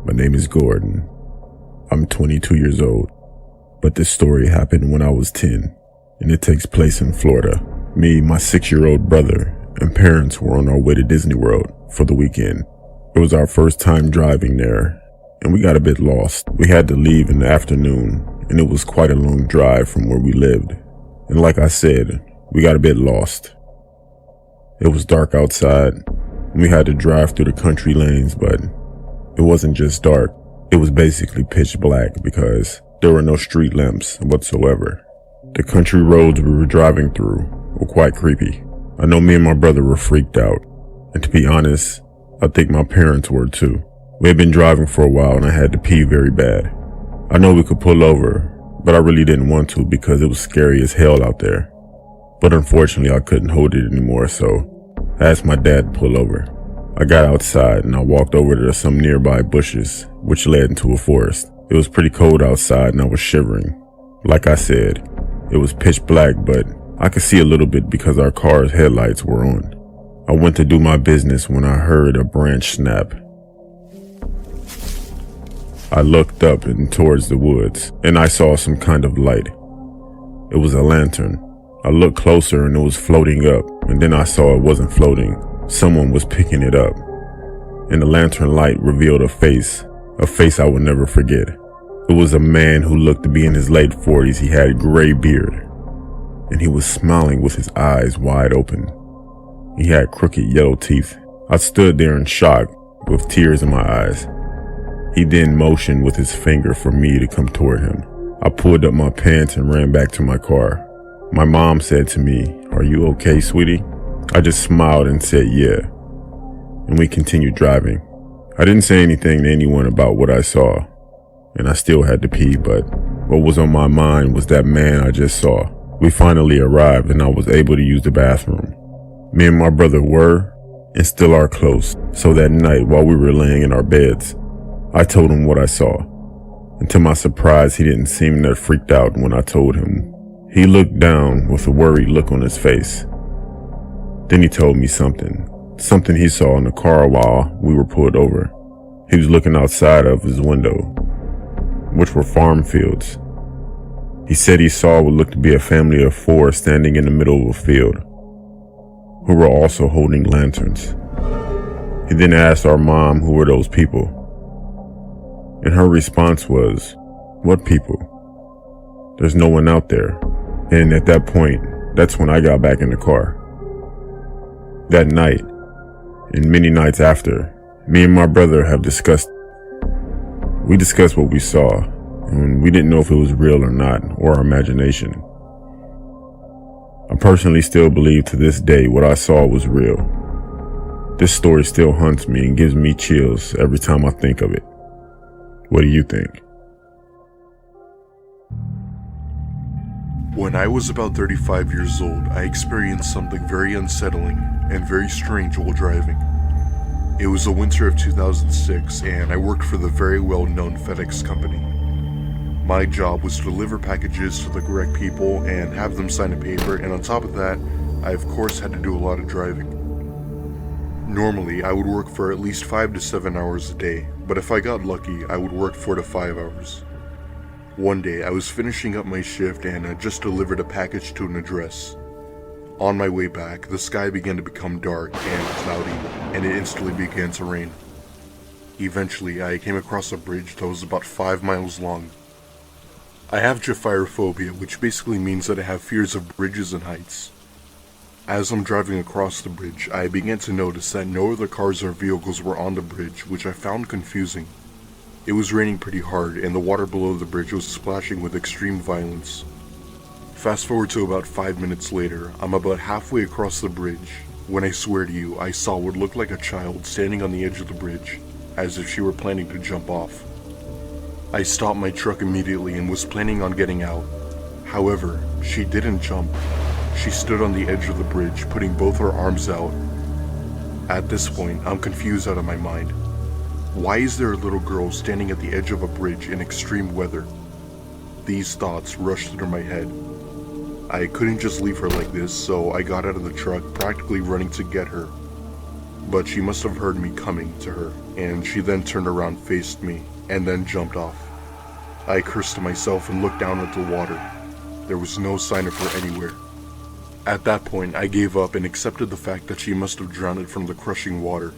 My name is Gordon. I'm 22 years old, but this story happened when I was 10, and it takes place in Florida. Me, my 6-year-old brother, and parents were on our way to Disney World for the weekend. It was our first time driving there, and we got a bit lost. We had to leave in the afternoon, and it was quite a long drive from where we lived. And like I said, we got a bit lost. It was dark outside, and we had to drive through the country lanes, but it wasn't just dark. It was basically pitch black because there were no street lamps whatsoever. The country roads we were driving through were quite creepy. I know me and my brother were freaked out, and to be honest, I think my parents were too. We had been driving for a while and I had to pee very bad. I know we could pull over, but I really didn't want to because it was scary as hell out there. But unfortunately I couldn't hold it anymore, so I asked my dad to pull over. I got outside and I walked over to some nearby bushes, which led into a forest. It was pretty cold outside and I was shivering. Like I said, it was pitch black, but I could see a little bit because our car's headlights were on. I went to do my business when I heard a branch snap. I looked up and towards the woods, and I saw some kind of light. It was a lantern. I looked closer and it was floating up, and then I saw it wasn't floating. Someone was picking it up, and the lantern light revealed a face I would never forget. It was a man who looked to be in his late 40s. He had a gray beard, and he was smiling with his eyes wide open. He had crooked yellow teeth. I stood there in shock with tears in my eyes. He then motioned with his finger for me to come toward him. I pulled up my pants and ran back to my car. My mom said to me, "Are you okay, sweetie?" I just smiled and said yeah, and we continued driving. I didn't say anything to anyone about what I saw, and I still had to pee, but what was on my mind was that man I just saw. We finally arrived and I was able to use the bathroom. Me and my brother were, and still are close, so that night while we were laying in our beds, I told him what I saw. And to my surprise, he didn't seem that freaked out when I told him. He looked down with a worried look on his face. Then he told me something he saw in the car while we were pulled over. He was looking outside of his window, which were farm fields. He said he saw what looked to be a family of 4 standing in the middle of a field, who were also holding lanterns. He then asked our mom who were those people, and her response was, "What people? There's no one out there." And at that point, that's when I got back in the car. That night, and many nights after, me and my brother have discussed what we saw, and we didn't know if it was real or not, or our imagination. I personally still believe to this day what I saw was real. This story still haunts me and gives me chills every time I think of it. What do you think? When I was about 35 years old, I experienced something very unsettling and very strange while driving. It was the winter of 2006, and I worked for the very well-known FedEx company. My job was to deliver packages to the correct people and have them sign a paper, and on top of that, I of course had to do a lot of driving. Normally, I would work for at least 5 to 7 hours a day, but if I got lucky, I would work 4 to 5 hours. One day, I was finishing up my shift and I just delivered a package to an address. On my way back, the sky began to become dark and cloudy, and it instantly began to rain. Eventually, I came across a bridge that was about 5 miles long. I have gyrophobia, which basically means that I have fears of bridges and heights. As I'm driving across the bridge, I began to notice that no other cars or vehicles were on the bridge, which I found confusing. It was raining pretty hard, and the water below the bridge was splashing with extreme violence. Fast forward to about 5 minutes later, I'm about halfway across the bridge, when I swear to you, I saw what looked like a child standing on the edge of the bridge, as if she were planning to jump off. I stopped my truck immediately and was planning on getting out. However, she didn't jump. She stood on the edge of the bridge, putting both her arms out. At this point, I'm confused out of my mind. Why is there a little girl standing at the edge of a bridge in extreme weather? These thoughts rushed through my head. I couldn't just leave her like this, so I got out of the truck, practically running to get her. but she must have heard me coming to her, and she then turned around, faced me, and then jumped off. I cursed to myself and looked down at the water. There was no sign of her anywhere. At that point, I gave up and accepted the fact that she must have drowned from the crushing water.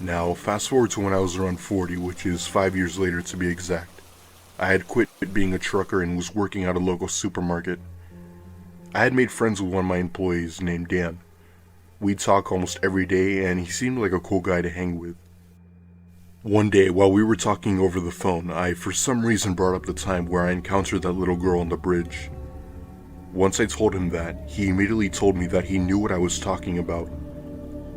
Now, fast forward to when I was around 40, which is 5 years later to be exact. I had quit being a trucker and was working at a local supermarket. I had made friends with one of my employees named Dan. We'd talk almost every day, and he seemed like a cool guy to hang with. One day, while we were talking over the phone, I for some reason brought up the time where I encountered that little girl on the bridge. Once I told him that, he immediately told me that he knew what I was talking about.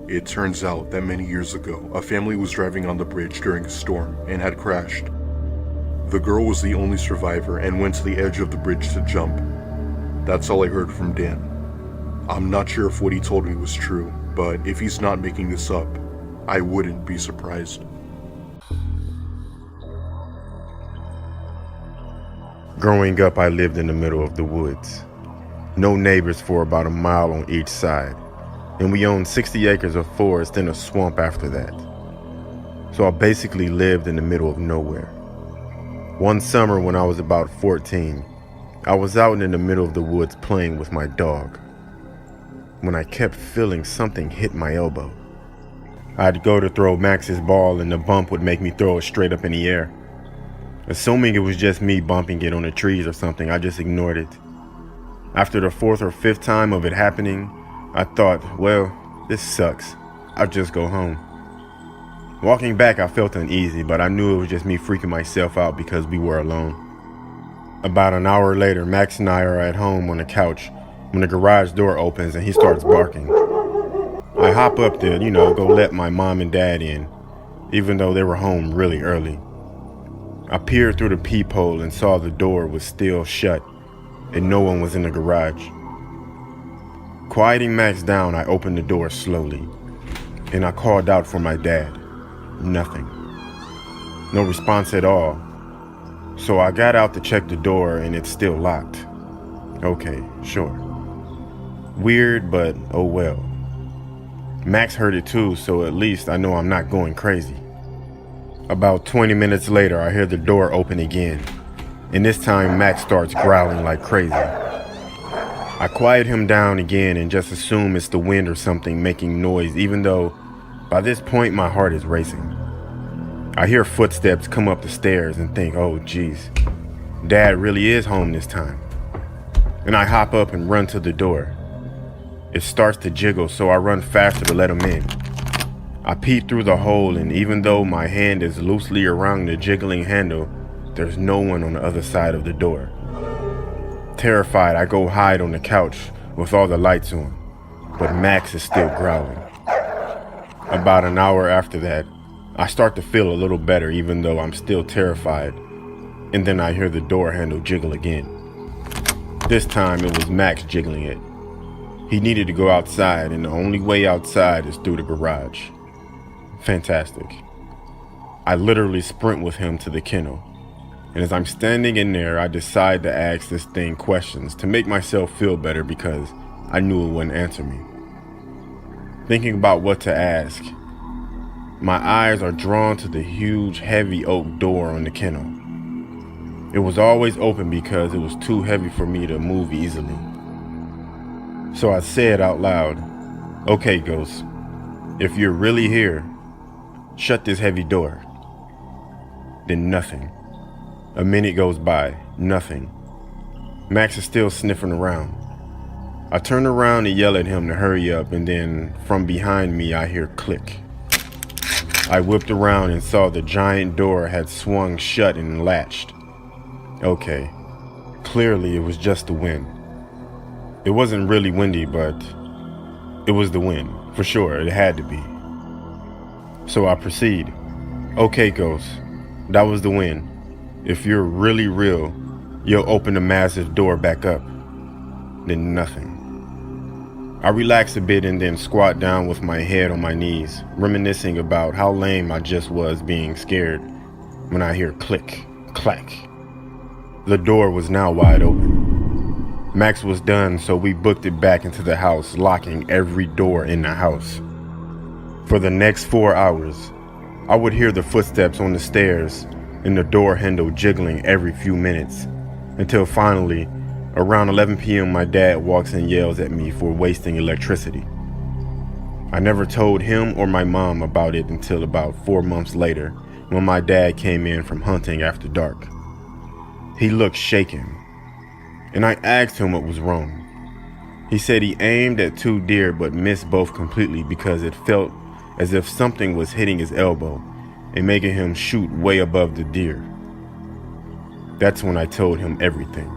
It turns out that many years ago, a family was driving on the bridge during a storm and had crashed. The girl was the only survivor and went to the edge of the bridge to jump. That's all I heard from Dan. I'm not sure if what he told me was true, but if he's not making this up, I wouldn't be surprised. Growing up, I lived in the middle of the woods. No neighbors for about a mile on each side, and we owned 60 acres of forest and a swamp after that. So I basically lived in the middle of nowhere. One summer when I was about 14, I was out in the middle of the woods playing with my dog, when I kept feeling something hit my elbow. I'd go to throw Max's ball and the bump would make me throw it straight up in the air. Assuming it was just me bumping it on the trees or something, I just ignored it. After the 4th or 5th time of it happening, I thought, well, this sucks. I'll just go home. Walking back, I felt uneasy, but I knew it was just me freaking myself out because we were alone. About an hour later, Max and I are at home on the couch when the garage door opens and he starts barking. I hop up to, go let my mom and dad in, even though they were home really early. I peered through the peephole and saw the door was still shut and no one was in the garage. Quieting Max down, I opened the door slowly, and I called out for my dad. Nothing. No response at all. So I got out to check the door, and it's still locked. Okay, sure. Weird, but oh well. Max heard it too, so at least I know I'm not going crazy. About 20 minutes later, I hear the door open again, and this time Max starts growling like crazy. I quiet him down again and just assume it's the wind or something making noise, even though by this point my heart is racing. I hear footsteps come up the stairs and think, oh geez, Dad really is home this time. And I hop up and run to the door. It starts to jiggle, so I run faster to let him in. I peek through the hole, and even though my hand is loosely around the jiggling handle, there's no one on the other side of the door. Terrified, I go hide on the couch with all the lights on, but Max is still growling. About an hour after that, I start to feel a little better even though I'm still terrified, and then I hear the door handle jiggle again. This time it was Max jiggling it. He needed to go outside, and the only way outside is through the garage. Fantastic. I literally sprint with him to the kennel. And as I'm standing in there, I decide to ask this thing questions to make myself feel better because I knew it wouldn't answer me. Thinking about what to ask, my eyes are drawn to the huge, heavy oak door on the kennel. It was always open because it was too heavy for me to move easily. So I said out loud, "Okay, Ghost, if you're really here, shut this heavy door." Then nothing. A minute goes by, nothing. Max is still sniffing around. I turn around and yell at him to hurry up, and then from behind me I hear click. I whipped around and saw the giant door had swung shut and latched. Okay, clearly it was just the wind. It wasn't really windy, but it was the wind, for sure, it had to be. So I proceed. "Okay, Ghost, that was the wind. If you're really real, you'll open the massive door back up." Then nothing. I relax a bit and then squat down with my head on my knees, reminiscing about how lame I just was being scared when I hear click, clack. The door was now wide open. Max was done, so we booked it back into the house, locking every door in the house. For the next 4 hours, I would hear the footsteps on the stairs and the door handle jiggling every few minutes, until finally, around 11 p.m. my dad walks and yells at me for wasting electricity. I never told him or my mom about it until about 4 months later, when my dad came in from hunting after dark. He looked shaken, and I asked him what was wrong. He said he aimed at 2 deer but missed both completely because it felt as if something was hitting his elbow and making him shoot way above the deer. That's when I told him everything.